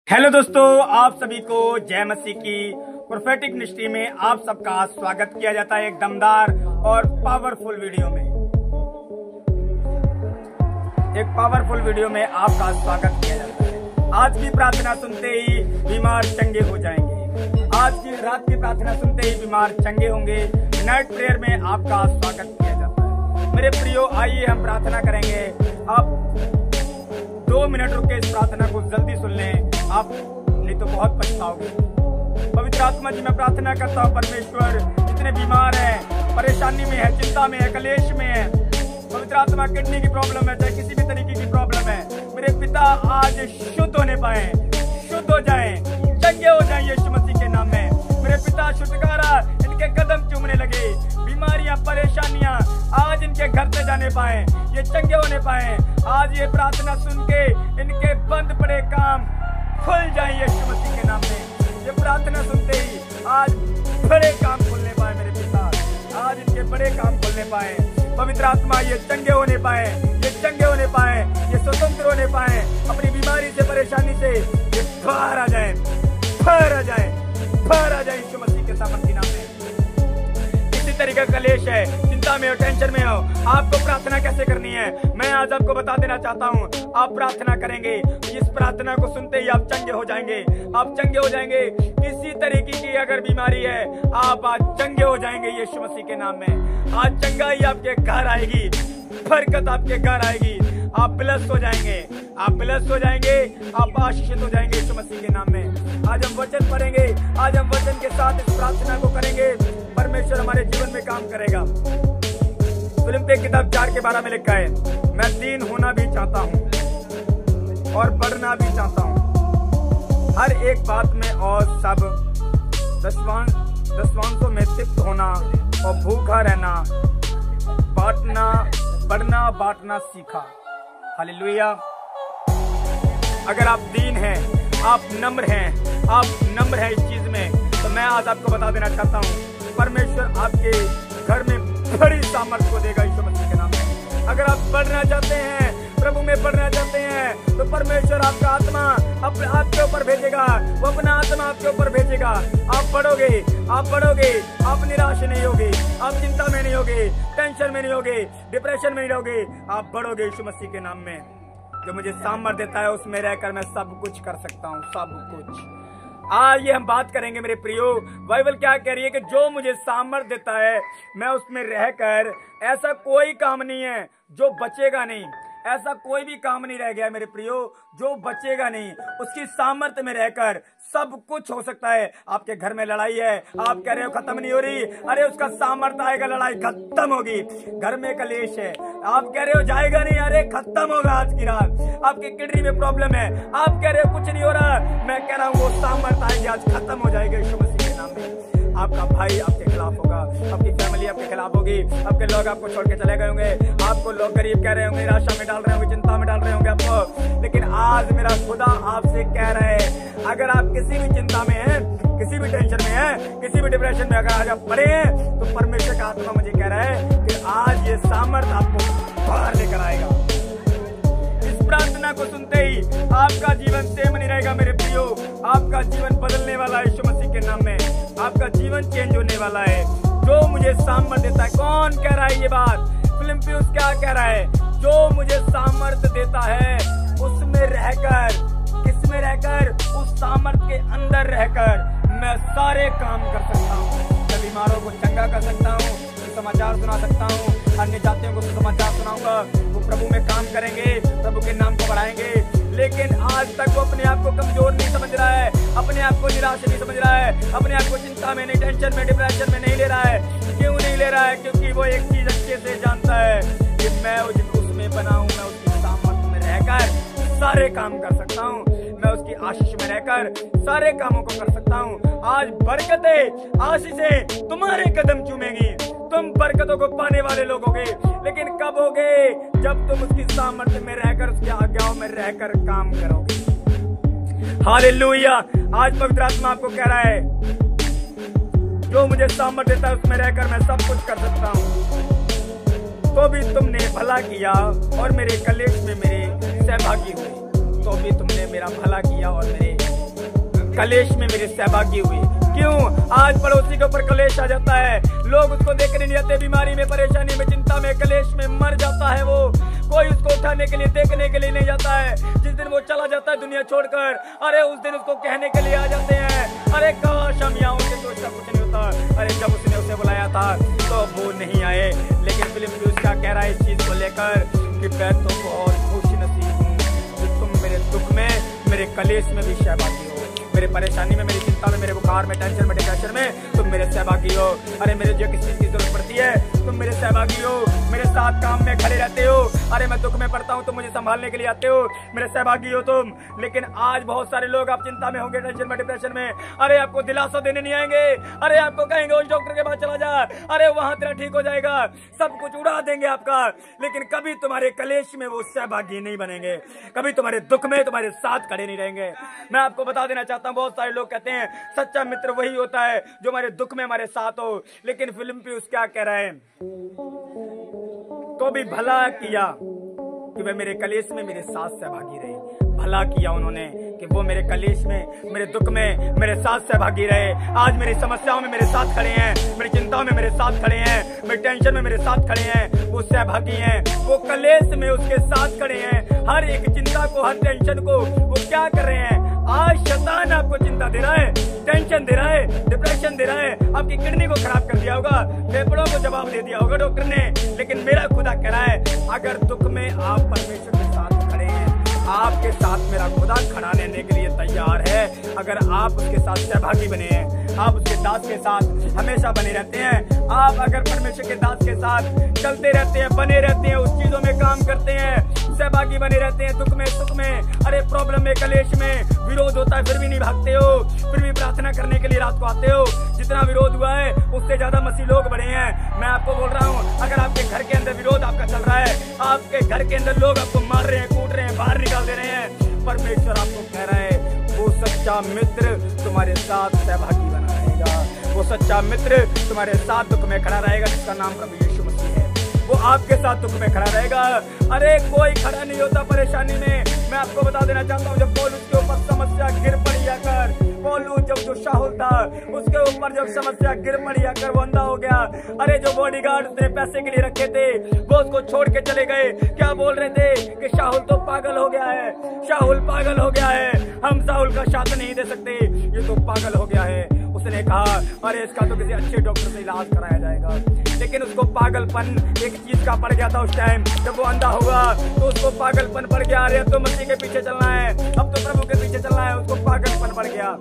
Hello दोस्तों, आप सभी को जय मसीह की प्रोफेटिक मिनिस्ट्री में आप सबका स्वागत किया जाता है एक दमदार और पावरफुल वीडियो में। एक पावरफुल वीडियो में आपका स्वागत किया जाता है। आज की प्रार्थना सुनते ही बीमार चंगे हो जाएंगे। आज की रात की प्रार्थना सुनते ही बीमार चंगे होंगे। नाइट प्रेयर में आपका स्वागत किया जाता है। मेरे प्रियो, आइए हम प्रार्थना करेंगे। आप 2 मिनट रुक के इस प्रार्थना को जल्दी सुन लें, आप नहीं तो बहुत पछताओगे। पवित्र आत्मा जी, मैं प्रार्थना करता हूँ परमेश्वर, जितने बीमार हैं, परेशानी में है, चिंता में है, कलेश में है, पवित्र आत्मा किडनी की प्रॉब्लम है, चाहे किसी भी तरीके की प्रॉब्लम है, मेरे पिता आज शुद्ध होने पाए, शुद्ध हो जाएं, चंगे हो जाएं यीशु मसीह के नाम में। मेरे पिता छुटकारा इनके कदम चूमने लगे, बीमारियां परेशानियां आज इनके घर से जाने पाए, ये चंगे होने पाए। आज ये प्रार्थना सुन के इनके बंद पड़े काम खुल जाए यीशु मसीह के नाम में। ये प्रार्थना सुनते ही आज बड़े काम खुलने पाए मेरे पिता, आज इनके बड़े काम खुलने पाए। पवित्र आत्मा ये चंगे होने पाए, ये चंगे होने पाए, ये स्वतंत्र होने पाए, अपनी बीमारी से परेशानी से ये बाहर आ जाए, बाहर आ जाए, बाहर आ जाए यीशु मसीह के सामर्थ्य नाम में। किसी तरीके का कलेश है, चिंता में हो, टेंशन में हो, आपको प्रार्थना कैसे करनी है मैं आज आपको बता देना चाहता हूँ। आप प्रार्थना करेंगे, इस प्रार्थना को सुनते ही आप चंगे हो जाएंगे, आप चंगे हो जाएंगे। किसी तरीके की अगर बीमारी है, आप आज चंगे हो जाएंगे यीशु मसीह के नाम में। आज चंगाई आपके घर आएगी, बरकत आपके घर आएगी, आप ब्लेस हो जाएंगे, आप ब्लेस हो जाएंगे, आप आशीषित हो जाएंगे यीशु मसीह के नाम में। आज हम वचन पढ़ेंगे, आज हम वचन के साथ इस प्रार्थना को करेंगे। परमेश्वर हमारे जीवन में काम करेगा। फिलिप्पियों की किताब 4:12 में लिखा है, मैं दीन होना भी चाहता हूँ और बढ़ना भी चाहता हूँ, हर एक बात में और सब दसवांशों में तृप्त होना और भूखा रहना, बढ़ना बांटना सीखा। हालेलुया। अगर आप दीन हैं, आप नम्र हैं इस चीज में, तो मैं आज आपको बता देना चाहता हूँ, परमेश्वर आपके घर में बड़ी सामर्थ को देगा यीशु मसीह के नाम में। अगर आप बढ़ना चाहते हैं, प्रभु में बढ़ना चाहते हैं, तो परमेश्वर आपका आत्मा आपके ऊपर भेजेगा, वो अपना आत्मा आपके ऊपर भेजेगा। आप बढ़ोगे, आप निराश नहीं होगे, आप चिंता में नहीं होगे, टेंशन में नहीं होगे, डिप्रेशन में नहीं रहोगे, आप बढ़ोगे यीशु मसीह के नाम में। जो मुझे सामर्थ देता है उसमें रहकर मैं सब कुछ कर सकता हूँ, सब कुछ। ये हम बात करेंगे मेरे प्रियो। बाइबल क्या कह रही है कि जो मुझे सामर्थ देता है मैं उसमें रहकर, ऐसा कोई काम नहीं है जो बचेगा नहीं, ऐसा कोई भी काम नहीं रह गया मेरे प्रियो जो बचेगा नहीं। उसकी सामर्थ्य में रहकर सब कुछ हो सकता है। आपके घर में लड़ाई है, आप कह रहे हो खत्म नहीं हो रही, अरे उसका सामर्थ्य आएगा, लड़ाई खत्म होगी। घर में कलेश है, आप कह रहे हो जाएगा नहीं, अरे खत्म होगा आज की रात। आपकी किडनी में प्रॉब्लम है, आप कह रहे हो कुछ नहीं हो रहा, मैं कह रहा हूँ वो सामर्थ्य आएगी, आज खत्म हो जाएगा यीशु मसीह के नाम में। आपका भाई आपके खिलाफ होगा, आपकी फैमिली आपके खिलाफ होगी, आपके लोग आपको छोड़ के चले गए होंगे, आपको लोग गरीब कह रहे होंगे, निराशा में डाल रहे होंगे, चिंता में डाल रहे होंगे आपको। लेकिन आज मेरा खुदा आपसे कह रहा है, अगर आप किसी भी चिंता में हैं, किसी भी टेंशन में हैं, किसी भी डिप्रेशन में अगर आज आप पड़े हैं, तो परमेश्वर का आत्मा मुझे कह रहा है कि आज ये सामर्थ आपको बाहर लेकर आएगा। इस प्रार्थना को सुनते ही आपका जीवन सेम नहीं रहेगा मेरे प्रियो, आपका जीवन बदलने वाला है यीशु मसीह के नाम में, आपका जीवन चेंज होने वाला है। जो मुझे सामर्थ देता है, कौन कह रहा है ये बात? फिलिप्पियों क्या कह रहा है? जो मुझे सामर्थ देता है उसमें रहकर, किसमें रहकर? उस सामर्थ के अंदर रहकर मैं सारे काम कर सकता हूँ। मैं बीमारों को चंगा कर सकता हूँ, समाचार सुना सकता हूँ, अन्य जातियों को समाचार सुनाऊंगा, वो प्रभु में काम करेंगे, प्रभु के नाम को बढ़ाएंगे। लेकिन आज तक वो अपने आप को कमजोर नहीं समझ रहा है, अपने आप को निराश नहीं समझ रहा है, अपने आप को चिंता में नहीं, टेंशन में, डिप्रेशन में नहीं ले रहा है। क्यों नहीं ले रहा है? क्योंकि वो एक चीज अच्छे से जानता है कि मैं उसमें बना हूँ, मैं उसकी सामर्थ्य में रहकर सारे काम कर सकता हूँ, मैं उसकी आशीष में रहकर सारे कामों को कर सकता हूँ। आज बरकतें, आशीषें तुम्हारे कदम चूमेंगी, तुम बरकतों को पाने वाले लोग होगे। लेकिन कब होगे? जब तुम उसकी सामर्थ्य में रहकर, उसकी आज्ञाओं में रहकर काम करोगे। हालेलुया। आज पवित्र आत्मा आपको कह रहा है, जो मुझे सामर्थ्य देता है उसमें रहकर मैं सब कुछ कर सकता हूँ। तो भी तुमने भला किया और मेरे कलेश में मेरे सहभागी हुए, तो भी तुमने मेरा भला किया और मेरे कलेश में मेरे सहभागी हुए। क्यों? आज पड़ोसी के ऊपर कलेश आ जाता है, लोग उसको देखने नहीं आते, बीमारी में, परेशानी में, चिंता में, कलेश में मर जाता है वो, कोई उसको उठाने के लिए, देखने के लिए नहीं जाता है। जिस दिन वो चला जाता है दुनिया छोड़कर, अरे उस दिन उसको कहने के लिए आ जाते हैं, अरे काश हम यहाँ होते तो उसका कुछ नहीं होता। अरे जब उसने उसे बुलाया था तो वो नहीं आए। लेकिन फिलिप्पियुस क्या कह रहा है इस चीज को लेकर कि मैं तो बहुत खुश नसीब हूँ कि तुम मेरे दुख में, मेरे कलेश में भी सहभागी हो, मेरे परेशानी में, मेरी चिंता में, मेरे बुखार में, टेंशन में, डिप्रेशन में तुम मेरे सहभागी हो। अरे मेरे जो किसी चीज की जरूरत पड़ती है तुम मेरे सहभागी हो, मेरे साथ काम में खड़े रहते हो। अरे मैं दुख में पड़ता हूँ तुम मुझे संभालने के लिए आते हो, मेरे सहभागी हो तुम। लेकिन आज बहुत सारे लोग आप चिंता में होंगे, टेंशन में, डिप्रेशन में, अरे आपको दिलासा देने नहीं आएंगे, अरे आपको कहेंगे उस डॉक्टर के पास चला जा, अरे वहां तेरा ठीक हो जाएगा, सब कुछ उड़ा देंगे आपका। लेकिन कभी तुम्हारे कलेश में वो सहभागी नहीं बनेंगे, कभी तुम्हारे दुख में तुम्हारे साथ खड़े नहीं रहेंगे। मैं आपको बता देना चाहता हूँ, बहुत सारे लोग कहते हैं सच्चा मित्र वही होता है जो हमारे दुख में हमारे साथ हो। लेकिन फिलिप्पियुस क्या कह रहे हैं? तो भी भला किया कि वे मेरे कलेश में मेरे साथ सहभागी रहे। भला किया उन्होंने कि वो मेरे कलेश में, मेरे दुख में मेरे साथ सहभागी रहे। आज मेरी समस्याओं में मेरे साथ खड़े हैं, मेरी चिंताओं में मेरे साथ खड़े हैं, मेरी टेंशन में मेरे साथ खड़े हैं, वो सहभागी हैं, वो कलेश में उसके साथ खड़े हैं। हर एक चिंता को, हर टेंशन को वो क्या कर रहे हैं? आज शैतान आपको चिंता दे रहा है, टेंशन दे रहा है, डिप्रेशन दे रहा है, आपकी किडनी को खराब कर दिया होगा, फेफड़ों को जवाब दे दिया होगा डॉक्टर ने। लेकिन मेरा खुदा कह रहा है अगर दुख में आप परमेश्वर के साथ खड़े हैं, आपके साथ मेरा खुदा खड़ा रहने के लिए तैयार है। अगर आप उसके साथ सहभागी बने हैं, आप उसके दास के साथ हमेशा बने रहते हैं, आप अगर परमेश्वर के दास के साथ चलते रहते हैं, बने रहते हैं, उस चीजों में काम करते हैं, सहभागी बने रहते हैं, दुख में, सुख में, अरे प्रॉब्लम में, कलेश में, विरोध होता है फिर भी नहीं भागते हो, फिर भी प्रार्थना करने के लिए रात को आते हो। जितना विरोध हुआ है उससे ज्यादा मसीह लोग बढ़े हैं। मैं आपको बोल रहा हूँ, अगर आपके घर के अंदर विरोध आपका चल रहा है, आपके घर के अंदर लोग आपको मार रहे हैं, कूट रहे हैं, बाहर निकाल दे रहे हैं, परमेश्वर आपको कह रहा है वो सच्चा मित्र तुम्हारे साथ सहभागी बना रहेगा, वो सच्चा मित्र तुम्हारे साथ दुख में खड़ा रहेगा, जिसका नाम प्रभु यीशु मसीह है। वो आपके साथ दुख में खड़ा रहेगा। अरे कोई खड़ा नहीं होता परेशानी में। मैं आपको बता देना चाहता हूँ, जब पौलुस के ऊपर समस्या गिर पड़ी आकर, पौलुस जो शाहुल था उसके ऊपर जब समस्या गिर पड़ी आकर वो अंधा हो गया। अरे जो बॉडीगार्ड उसने पैसे के लिए रखे थे वो उसको छोड़ के चले गए। क्या बोल रहे थे कि शाहुल तो पागल हो गया है, शाहुल पागल हो गया है, हम शाहुल का साथ नहीं दे सकते, ये तो पागल हो गया है। उसने कहा अरे इसका तो किसी अच्छे डॉक्टर से इलाज कराया जाएगा। लेकिन उसको पागलपन एक चीज का पड़ गया था उस टाइम, जब वो अंधा हुआ तो उसको पागलपन पड़ गया। अरे अब तो मसीह के पीछे चलना है, अब तो प्रभु के पीछे चलना है, उसको पागलपन पड़ गया।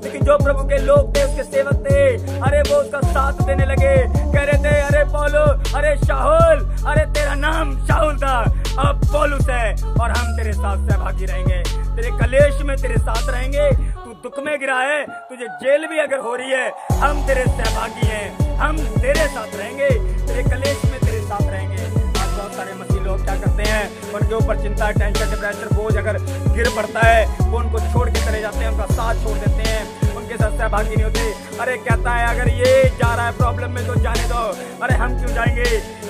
लेकिन जो प्रभु के लोग थे, उसके सेवक थे, अरे वो उसका साथ देने लगे, कह रहे थे अरे पौलु, अरे शाहुल, अरे तेरा नाम शाहुल था, अब पौलुस है और हम तेरे साथ सहभागी रहेंगे, तेरे कलेश में तेरे साथ रहेंगे। तू दुख में गिरा है, तुझे जेल भी अगर हो रही है, हम तेरे सहभागी हैं, हम तेरे साथ रहेंगे, तेरे कलेश में तेरे साथ रहेंगे। आज बहुत सारे मसीह लोग क्या करते हैं, उनके ऊपर चिंता, टेंशन, डिप्रेशन, बोझ अगर गिर पड़ता है वो उनको छोड़ के चले जाते हैं, उनका साथ छोड़ देते हैं, उनके साथ सहभागी नहीं होते। अरे कहता है अगर ये जा रहा है प्रॉब्लम में तो जाने दो, अरे हम क्यों जाएंगे।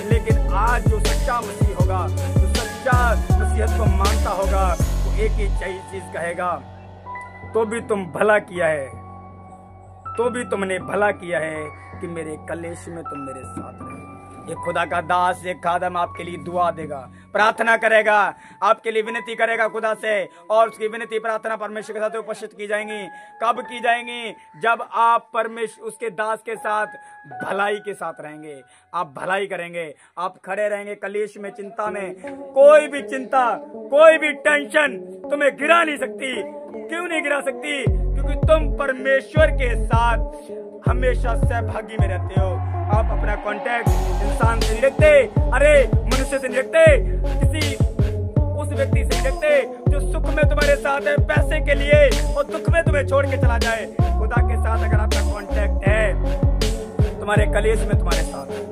लेकिन आज जो सच्चा मसीह होगा, जो सच्चा मसीहत को मानता होगा, वो एक ही चीज कहेगा, तो भी तुम भला किया है, तो भी तुमने भला किया है कि मेरे कलेश में तुम मेरे साथ रहे। एक खुदा का दास, एक खादम आपके लिए दुआ देगा, प्रार्थना करेगा, आपके लिए विनती करेगा खुदा से, और उसकी विनती प्रार्थना परमेश्वर के साथ उपस्थित की जाएंगी। कब की जाएंगी? जब आप परमेश्वर उसके दास के साथ भलाई के साथ रहेंगे, आप भलाई करेंगे, आप खड़े रहेंगे कलेश में, चिंता में। कोई भी चिंता, कोई भी टेंशन तुम्हें गिरा नहीं सकती। क्यों नहीं गिरा सकती? क्योंकि तुम परमेश्वर के साथ हमेशा सहभागी में रहते हो। आप अपना कांटेक्ट इंसान से नहीं रखते, अरे मनुष्य से नहीं रखते, किसी उस व्यक्ति से नहीं रखते जो सुख में तुम्हारे साथ है पैसे के लिए और दुख में तुम्हें छोड़ के चला जाए। खुदा के साथ अगर आपका कांटेक्ट है, तुम्हारे कलेश में तुम्हारे साथ है,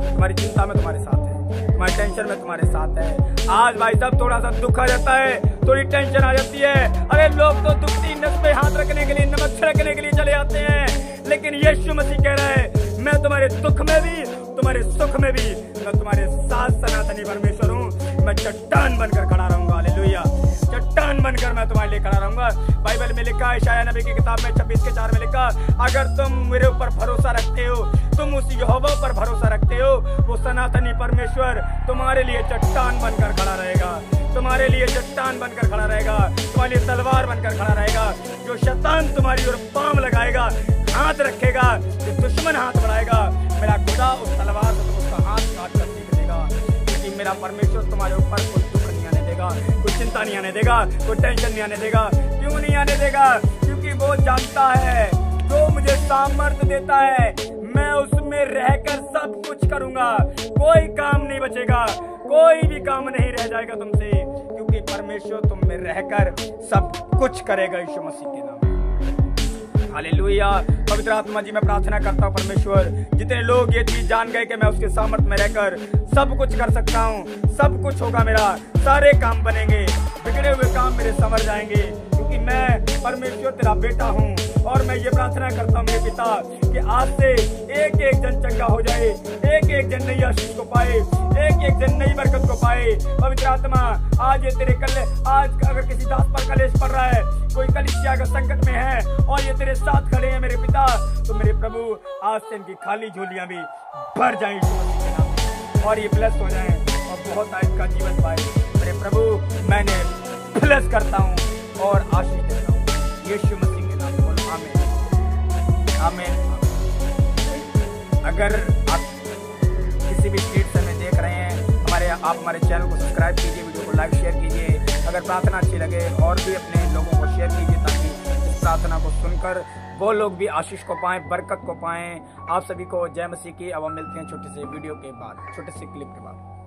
तुम्हारी चिंता में तुम्हारे साथ है, तुम्हारी टेंशन में तुम्हारे साथ है। आज भाई साहब थोड़ा सा दुख आ जाता है, थोड़ी टेंशन आ जाती है, अरे लोग तो दुखती नस पे हाथ रखने के लिए, नमक छिड़कने के लिए चले आते हैं। लेकिन यीशु मसीह कह रहा है मैं तुम्हारे दुख में भी, तुम्हारे सुख में भी मैं तुम्हारे साथ सनातनी परमेश्वर हूँ। मैं चट्टान बनकर खड़ा रहूंगा। हालेलुया। चट्टान बनकर मैं तुम्हारे लिए खड़ा रहूंगा। बाइबल में लिखा है, यशायाह नबी की किताब में 26:4 में लिखा, अगर तुम मेरे ऊपर भरोसा रखते हो, तुम उस यहोवा पर भरोसा रखते हो, वो सनातनी परमेश्वर तुम्हारे लिए चट्टान बनकर खड़ा रहेगा, तुम्हारे लिए चट्टान बनकर खड़ा रहेगा, तुम्हारे लिए तलवार बनकर खड़ा रहेगा। जो शैतान तुम्हारी ओर पांव लगाएगा, हाथ रखेगा, जो दुश्मन हाथ बढ़ाएगा, मेरा खुदा उस तलवार से उसका हाथ काट कर फेंक देगा। क्योंकि मेरा परमेश्वर तुम्हारे ऊपर कोई दुख नहीं आने देगा, कोई चिंता नहीं आने देगा, कोई टेंशन नहीं आने देगा। क्यों नहीं आने देगा? क्योंकि वो जानता है, जो मुझे सामर्थ्य देता है, मैं उसमें रहकर सब कुछ करूंगा। कोई काम नहीं बचेगा, कोई भी काम नहीं रह जाएगा तुमसे, क्योंकि परमेश्वर तुम में रहकर सब कुछ करेगा यीशु मसीह के नाम। हालेलुया। पवित्र आत्मा जी, मैं प्रार्थना करता हूँ परमेश्वर, जितने लोग ये चीज जान गए कि मैं उसके सामर्थ्य में रहकर सब कुछ कर सकता हूँ, सब कुछ होगा मेरा, सारे काम बनेंगे, बिगड़े हुए काम मेरे संवर जाएंगे, क्योंकि मैं परमेश्वर तेरा बेटा हूँ। और मैं ये प्रार्थना करता हूँ मेरे पिता कि आज से एक एक जन चंगा हो जाए, एक एक जन नई आशीष को पाए, एक एक जन नई बरकत को पाए। पवित्र आत्मा, आज ये तेरे आज अगर किसी दास पर कलेश पड़ रहा है, कोई कलीसिया का संकट में है और ये तेरे साथ खड़े हैं मेरे पिता, तो मेरे प्रभु आज से इनकी खाली झोलियां भी भर जाएं यीशु मसीह के नाम, और ये ब्लेस हो जाएं और बहुत आयु का जीवन पाए। मेरे प्रभु, मैंने ब्लेस करता हूँ और आशीष देता हूँ यीशु मसीह के नाम। आमीन आमीन। अगर आप किसी भी स्टेट से हमें देख रहे हैं, आप हमारे चैनल को सब्सक्राइब कीजिए, वीडियो को लाइक शेयर कीजिए। अगर प्रार्थना अच्छी लगे और भी अपने लोगों को शेयर कीजिए, ताकि इस प्रार्थना को सुनकर वो लोग भी आशीष को पाएं, बरकत को पाएं। आप सभी को जय मसीह की। अब हम मिलते हैं छोटे से वीडियो के बाद, छोटे से क्लिप के बाद।